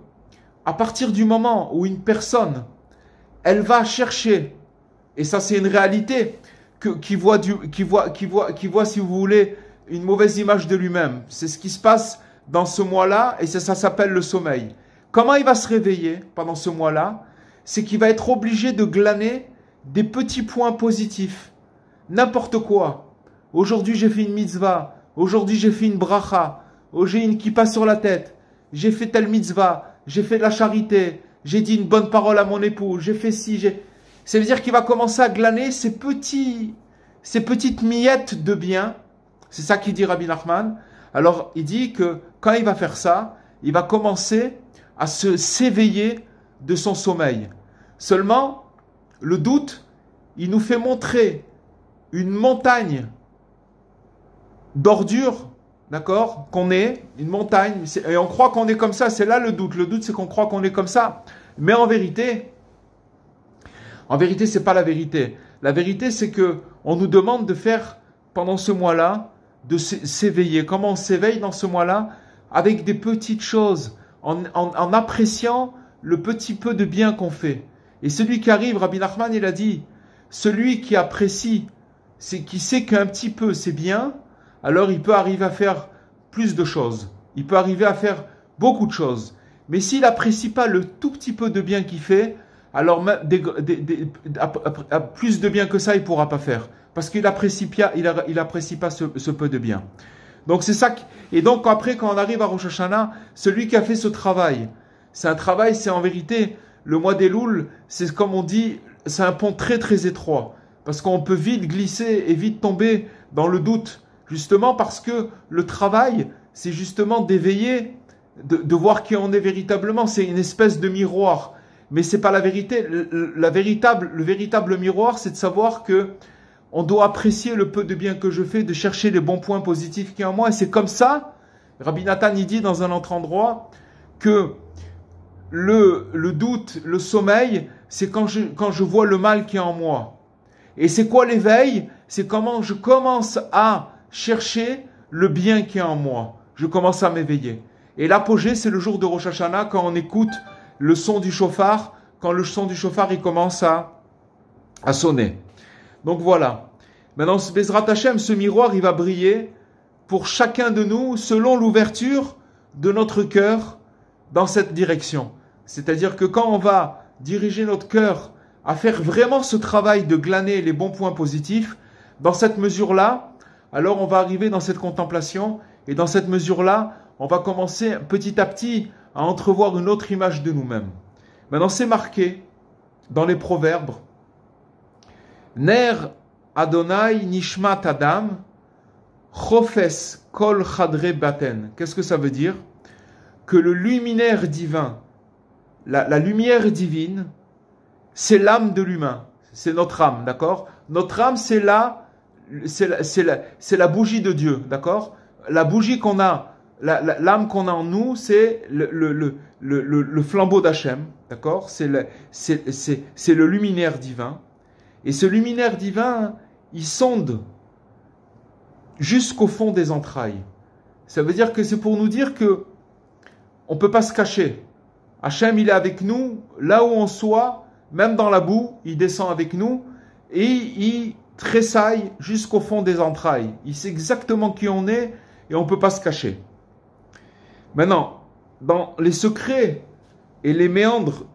A: à partir du moment où une personne, elle va chercher, et ça c'est une réalité, qui voit, si vous voulez, une mauvaise image de lui-même. C'est ce qui se passe dans ce mois-là, et ça s'appelle le sommeil. Comment il va se réveiller pendant ce mois-là? C'est qu'il va être obligé de glaner des petits points positifs. N'importe quoi. Aujourd'hui, j'ai fait une mitzvah. Aujourd'hui, j'ai fait une bracha. J'ai une kippa sur la tête. J'ai fait telle mitzvah. J'ai fait de la charité. J'ai dit une bonne parole à mon époux. J'ai fait ci. Ça veut dire qu'il va commencer à glaner ces petites miettes de bien. C'est ça qu'il dit Rabbi Nachman. Alors, il dit que quand il va faire ça, il va commencer à s'éveiller de son sommeil. Seulement, le doute, il nous fait montrer une montagne d'ordures, d'accord, qu'on est, une montagne, et on croit qu'on est comme ça, c'est là le doute. Le doute, c'est qu'on croit qu'on est comme ça. Mais en vérité, c'est pas la vérité. La vérité, c'est que on nous demande de faire, pendant ce mois-là, de s'éveiller. Comment on s'éveille dans ce mois-là? Avec des petites choses, en appréciant le petit peu de bien qu'on fait. Et celui qui arrive, Rabbi Nachman, il a dit, celui qui apprécie, c'est qui sait qu'un petit peu c'est bien, alors il peut arriver à faire plus de choses. Il peut arriver à faire beaucoup de choses. Mais s'il n'apprécie pas le tout petit peu de bien qu'il fait, alors plus de bien que ça, il ne pourra pas faire. Parce qu'il n'apprécie pas ce peu de bien. Donc c'est ça. Et donc après, quand on arrive à Rosh Hashanah, celui qui a fait ce travail, c'est un travail, c'est en vérité, le mois d'Elul, c'est comme on dit, c'est un pont très très étroit. Parce qu'on peut vite glisser et vite tomber dans le doute. Justement parce que le travail, c'est justement d'éveiller, de voir qui on est véritablement. C'est une espèce de miroir. Mais c'est pas la vérité. Le véritable miroir, c'est de savoir que on doit apprécier le peu de bien que je fais, de chercher les bons points positifs qu'il y a en moi. Et c'est comme ça, Rabbi Nathan il dit dans un autre endroit, que le doute, le sommeil, c'est quand je vois le mal qui est en moi. Et c'est quoi l'éveil? C'est comment je commence à chercher le bien qui est en moi. Je commence à m'éveiller. Et l'apogée, c'est le jour de Rosh Hashanah, quand on écoute le son du chauffard, quand le son du chauffard il commence à sonner. Donc voilà. Maintenant, Bezrat Hashem, ce miroir, il va briller pour chacun de nous selon l'ouverture de notre cœur dans cette direction. C'est-à-dire que quand on va diriger notre cœur à faire vraiment ce travail de glaner les bons points positifs, dans cette mesure-là, alors on va arriver dans cette contemplation et dans cette mesure-là, on va commencer petit à petit à entrevoir une autre image de nous-mêmes. Maintenant, c'est marqué dans les proverbes. Ner Adonai Nishmat Adam Chofes Kol Chadre Baten. Qu'est-ce que ça veut dire? Que le luminaire divin, la lumière divine, c'est l'âme de l'humain. C'est notre âme, d'accord? Notre âme, c'est la bougie de Dieu, d'accord? La bougie qu'on a, l'âme qu'on a en nous, c'est le flambeau d'Hachem, d'accord? C'est le luminaire divin. Et ce luminaire divin, il sonde jusqu'au fond des entrailles. Ça veut dire que c'est pour nous dire que on ne peut pas se cacher. Hachem, il est avec nous, là où on soit, même dans la boue, il descend avec nous et il tressaille jusqu'au fond des entrailles. Il sait exactement qui on est et on ne peut pas se cacher. Maintenant, dans les secrets et les méandres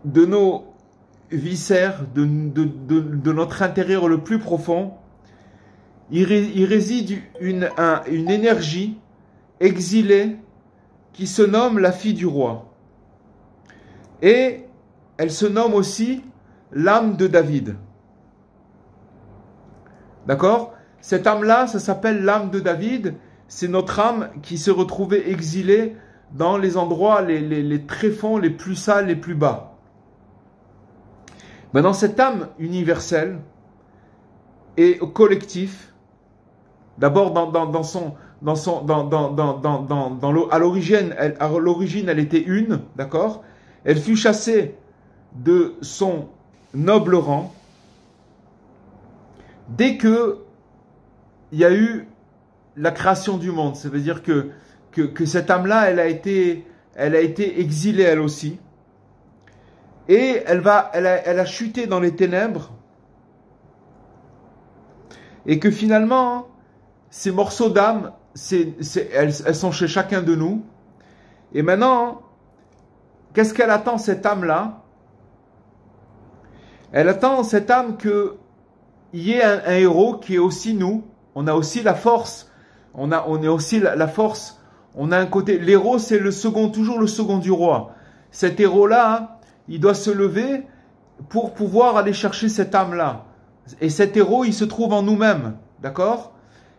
A: de nos viscères, de notre intérieur le plus profond, il réside une énergie exilée qui se nomme la fille du roi. Et elle se nomme aussi l'âme de David. D'accord? Cette âme-là, ça s'appelle l'âme de David. C'est notre âme qui se retrouvait exilée dans les endroits les tréfonds, les plus sales, les plus bas. Maintenant, cette âme universelle et collectif, d'abord à l'origine, elle était une, d'accord? Elle fut chassée de son noble rang dès que il y a eu la création du monde. Ça veut dire que cette âme-là, elle a été exilée elle aussi. Et elle a chuté dans les ténèbres. Et que finalement, ces morceaux d'âme, elles sont chez chacun de nous. Et maintenant, qu'est-ce qu'elle attend, cette âme-là? Elle attend, cette âme, qu'il y ait un héros qui est aussi nous. On a aussi la force. On est aussi la force. On a un côté. L'héros, c'est toujours le second du roi. Cet héros-là, il doit se lever pour pouvoir aller chercher cette âme-là. Et cet héros, il se trouve en nous-mêmes. D'accord?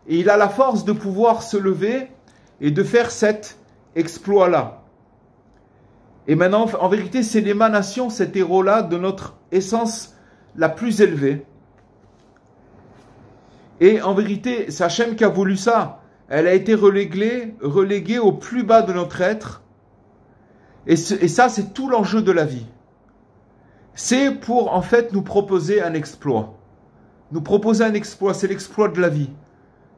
A: Et il a la force de pouvoir se lever et de faire cet exploit-là. Et maintenant, en vérité, c'est l'émanation, cet héros-là, de notre essence la plus élevée. Et en vérité, c'est Hachem qui a voulu ça. Elle a été reléguée au plus bas de notre être. Et ça, c'est tout l'enjeu de la vie. C'est pour, en fait, nous proposer un exploit. Nous proposer un exploit, c'est l'exploit de la vie.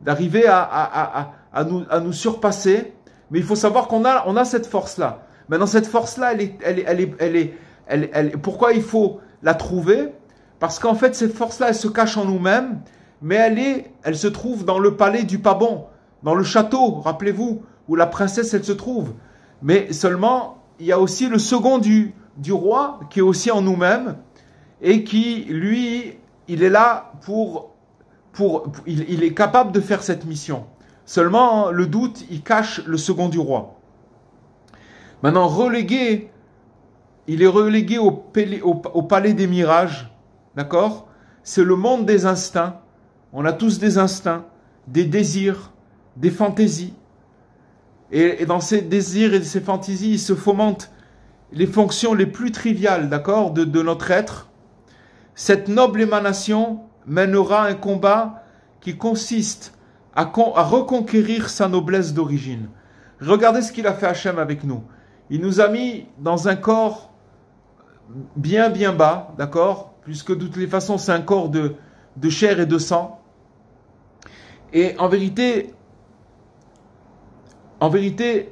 A: d'arriver à nous surpasser. Mais il faut savoir qu'on a cette force-là. Maintenant, cette force-là, pourquoi il faut la trouver? Parce qu'en fait, cette force-là, elle se cache en nous-mêmes, mais elle se trouve dans le palais du pas bon, dans le château, rappelez-vous, où la princesse, elle se trouve. Mais seulement, il y a aussi le second du roi, qui est aussi en nous-mêmes, et qui, lui, il est là il est capable de faire cette mission. Seulement, le doute, il cache le second du roi. Maintenant, il est relégué au palais des mirages, d'accord? C'est le monde des instincts. On a tous des instincts, des désirs, des fantaisies. Et dans ces désirs et ces fantaisies, il se fomentent les fonctions les plus triviales, d'accord, de notre être. Cette noble émanation mènera un combat qui consiste à reconquérir sa noblesse d'origine. Regardez ce qu'il a fait Hachem avec nous. Il nous a mis dans un corps bien bas, d'accord, puisque de toutes les façons c'est un corps de chair et de sang. Et en vérité,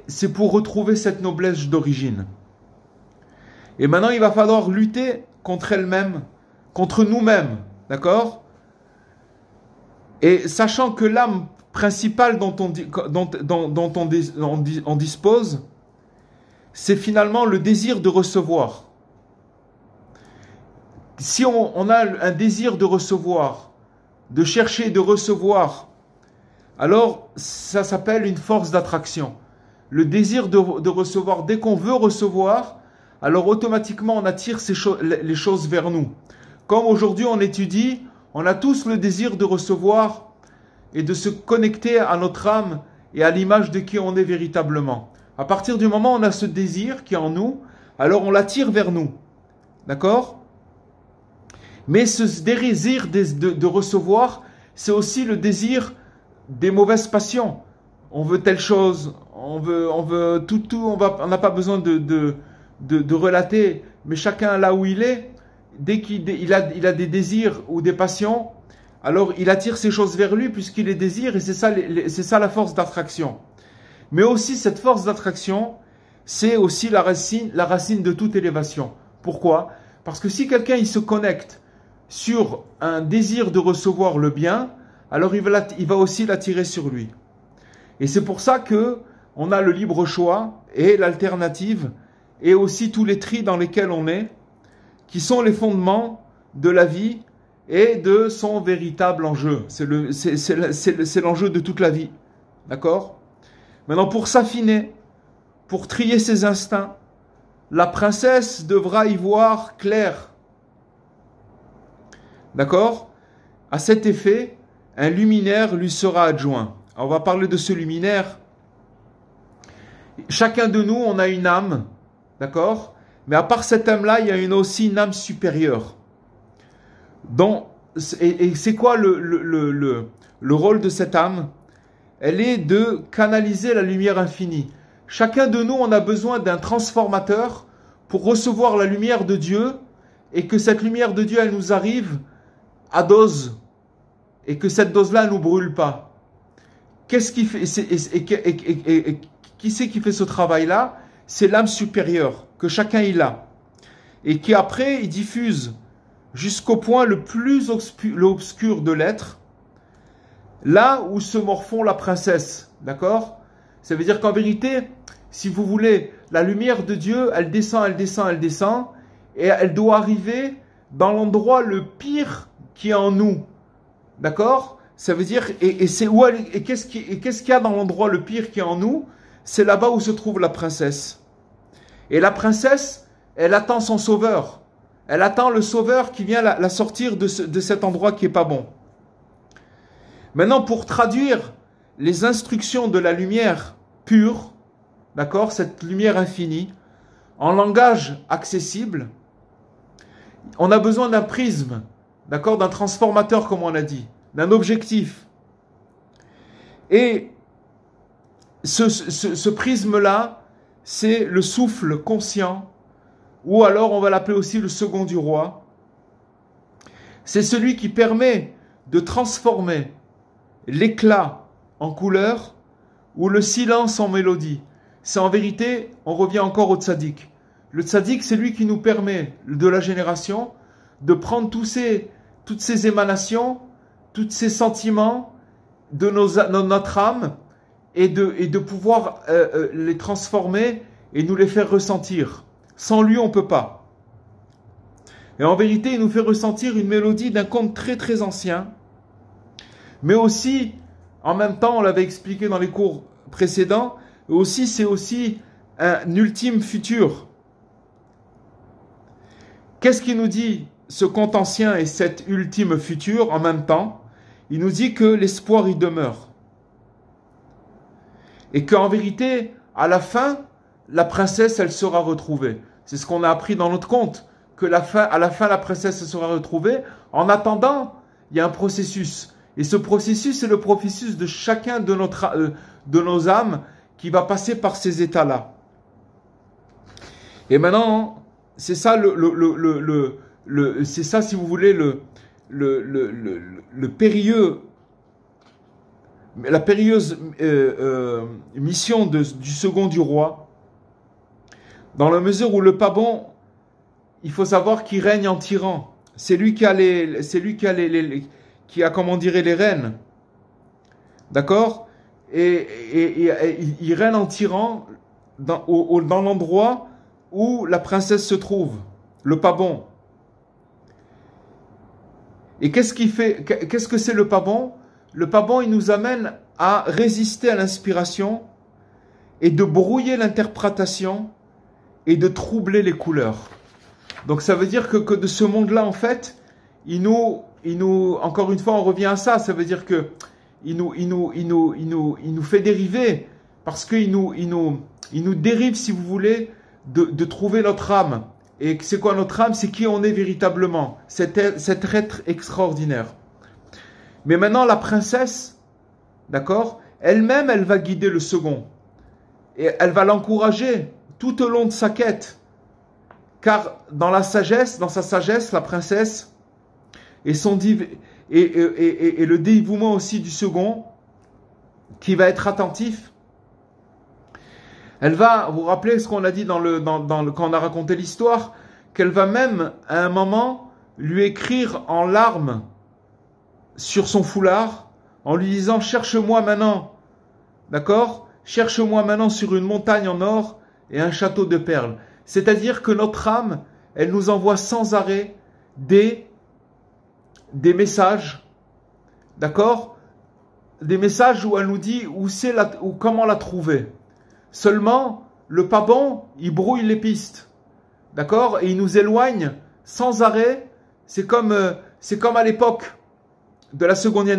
A: c'est pour retrouver cette noblesse d'origine. Et maintenant, il va falloir lutter contre elle-même, contre nous-mêmes, d'accord? Et sachant que l'âme principale dont on dispose, c'est finalement le désir de recevoir. Si on a un désir de recevoir, de chercher de recevoir, alors ça s'appelle une force d'attraction. Le désir de recevoir, dès qu'on veut recevoir, alors automatiquement on attire les choses vers nous. Comme aujourd'hui on étudie, on a tous le désir de recevoir et de se connecter à notre âme et à l'image de qui on est véritablement. À partir du moment où on a ce désir qui est en nous, alors on l'attire vers nous. D'accord? Mais ce désir de recevoir, c'est aussi le désir des mauvaises passions. On veut telle chose, on veut tout, on n'a pas besoin de relater, mais chacun là où il est, dès qu'il a des désirs ou des passions, alors il attire ces choses vers lui puisqu'il les désire et c'est ça la force d'attraction. Mais aussi cette force d'attraction, c'est aussi la racine de toute élévation. Pourquoi? Parce que si quelqu'un il se connecte sur un désir de recevoir le bien, alors il va aussi l'attirer sur lui. Et c'est pour ça que on a le libre choix et l'alternative et aussi tous les tris dans lesquels on est, qui sont les fondements de la vie et de son véritable enjeu. C'est l'enjeu de toute la vie. D'accord? Maintenant, pour s'affiner, pour trier ses instincts, la princesse devra y voir clair. D'accord? À cet effet, un luminaire lui sera adjoint. Alors, on va parler de ce luminaire. Chacun de nous, on a une âme. D'accord? Mais à part cette âme-là, il y a aussi une âme supérieure. Et c'est quoi le rôle de cette âme? Elle est de canaliser la lumière infinie. Chacun de nous, on a besoin d'un transformateur pour recevoir la lumière de Dieu et que cette lumière de Dieu, elle nous arrive à dose et que cette dose-là ne nous brûle pas. Qu'est-ce qui fait qui c'est qui fait ce travail-là? C'est l'âme supérieure que chacun il a et qui après il diffuse jusqu'au point le plus obscur de l'être, là où se morfond la princesse, d'accord? Ça veut dire qu'en vérité, si vous voulez, la lumière de Dieu, elle descend, et elle doit arriver dans l'endroit le pire qui est en nous, d'accord? Ça veut dire, qu'est-ce qu'il y a dans l'endroit le pire qui est en nous? C'est là-bas où se trouve la princesse. Et la princesse, elle attend son sauveur. Elle attend le sauveur qui vient la sortir de cet endroit qui est pas bon. Maintenant, pour traduire les instructions de la lumière pure, d'accord, cette lumière infinie, en langage accessible, on a besoin d'un prisme, d'accord, d'un transformateur comme on a dit, d'un objectif. Et ce prisme-là, c'est le souffle conscient, ou alors on va l'appeler aussi le second du roi. C'est celui qui permet de transformer l'éclat en couleur ou le silence en mélodie. C'est en vérité, on revient encore au tzaddik. Le tzaddik, c'est lui qui nous permet, de la génération, de prendre toutes ces émanations, tous ces sentiments de notre âme et de pouvoir les transformer et nous les faire ressentir. Sans lui, on ne peut pas. Et en vérité, il nous fait ressentir une mélodie d'un conte très très ancien, mais aussi, en même temps, on l'avait expliqué dans les cours précédents, c'est aussi un ultime futur. Qu'est-ce qu'il nous dit ce conte ancien et cet ultime futur en même temps? Il nous dit que l'espoir y demeure. Et qu'en vérité, à la fin, la princesse, elle sera retrouvée. C'est ce qu'on a appris dans notre conte, que à la fin, la princesse elle sera retrouvée. En attendant, il y a un processus. Et ce processus, c'est le processus de chacun de nos âmes qui va passer par ces états-là. Et maintenant, c'est ça c'est ça, si vous voulez, la périlleuse mission du second du roi, dans la mesure où le pas bon, il faut savoir qu'il règne en tyran. C'est lui qui a comment dirait, les rênes. D'accord? Et il règne en tyran dans l'endroit où la princesse se trouve, le pas bon. Et qu'est-ce que c'est le pas bon? Le pas bon, il nous amène à résister à l'inspiration et de brouiller l'interprétation et de troubler les couleurs. Donc ça veut dire que de ce monde-là, en fait, encore une fois, on revient à ça. Ça veut dire que il nous fait dériver parce qu'il nous dérive, si vous voulez, de trouver notre âme. Et c'est quoi notre âme? C'est qui on est véritablement, cet être extraordinaire. Mais maintenant, la princesse, d'accord, elle-même, elle va guider le second. Et elle va l'encourager tout au long de sa quête. Car dans sa sagesse, la princesse, et le dévouement aussi du second, qui va être attentif, elle va, vous rappelez ce qu'on a dit quand on a raconté l'histoire, qu'elle va même, à un moment, lui écrire en larmes sur son foulard, en lui disant « Cherche-moi maintenant, d'accord? Cherche-moi maintenant sur une montagne en or et un château de perles. » C'est-à-dire que notre âme, elle nous envoie sans arrêt des messages, d'accord? Des messages où elle nous dit comment la trouver. Seulement, le pas bon, il brouille les pistes, d'accord? Et il nous éloigne sans arrêt. C'est comme à l'époque de la seconde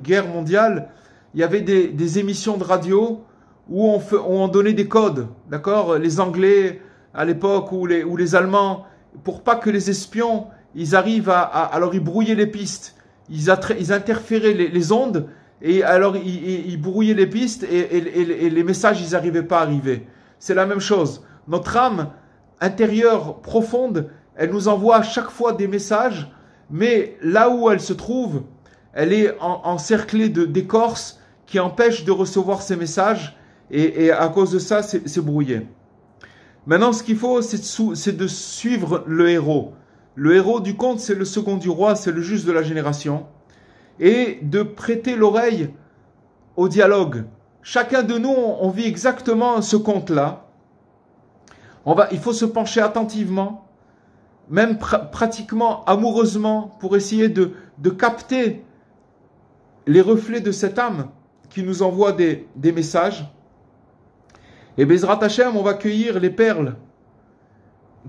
A: guerre mondiale, il y avait des émissions de radio où on donnait des codes, d'accord? Les Anglais à l'époque ou les Allemands, pour pas que les espions ils arrivent alors ils brouillaient les pistes, ils interféraient les ondes et alors ils brouillaient les pistes et les messages ils n'arrivaient pas à arriver. C'est la même chose. Notre âme intérieure profonde, elle nous envoie à chaque fois des messages, mais là où elle se trouve, elle est encerclée d'écorces qui empêchent de recevoir ces messages. Et à cause de ça, c'est brouillé. Maintenant, ce qu'il faut, c'est de suivre le héros. Le héros du conte, c'est le second du roi, c'est le juste de la génération. Et de prêter l'oreille au dialogue. Chacun de nous, on vit exactement ce conte-là. Il faut se pencher attentivement, même pratiquement amoureusement, pour essayer de capter les reflets de cette âme qui nous envoie des messages. Et Bezrat Hashem, on va cueillir les perles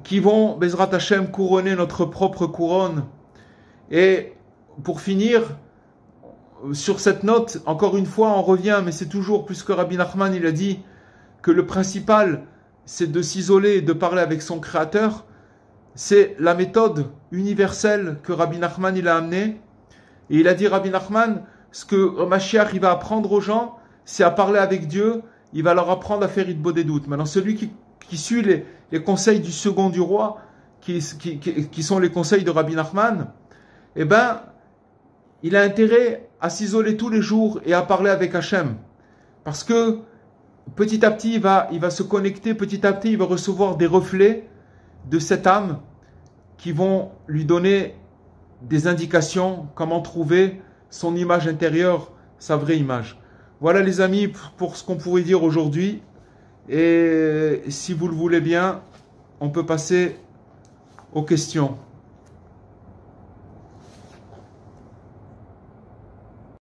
A: qui vont, Bezrat Hashem, couronner notre propre couronne. Et pour finir, sur cette note, encore une fois, on revient, mais c'est toujours, puisque Rabbi Nachman, il a dit que le principal, c'est de s'isoler et de parler avec son Créateur. C'est la méthode universelle que Rabbi Nachman, il a amenée. Et il a dit, Rabbi Nachman, ce que Mashiach, il va apprendre aux gens, c'est à parler avec Dieu. Il va leur apprendre à faire Hitbod des doutes. Maintenant, celui qui suit les conseils du second du roi, qui sont les conseils de Rabbi Nachman, eh ben, il a intérêt à s'isoler tous les jours et à parler avec Hachem. Parce que petit à petit, il va se connecter, petit à petit, il va recevoir des reflets de cette âme qui vont lui donner des indications, comment trouver son image intérieure, sa vraie image. Voilà les amis pour ce qu'on pourrait dire aujourd'hui. Et si vous le voulez bien, on peut passer aux questions.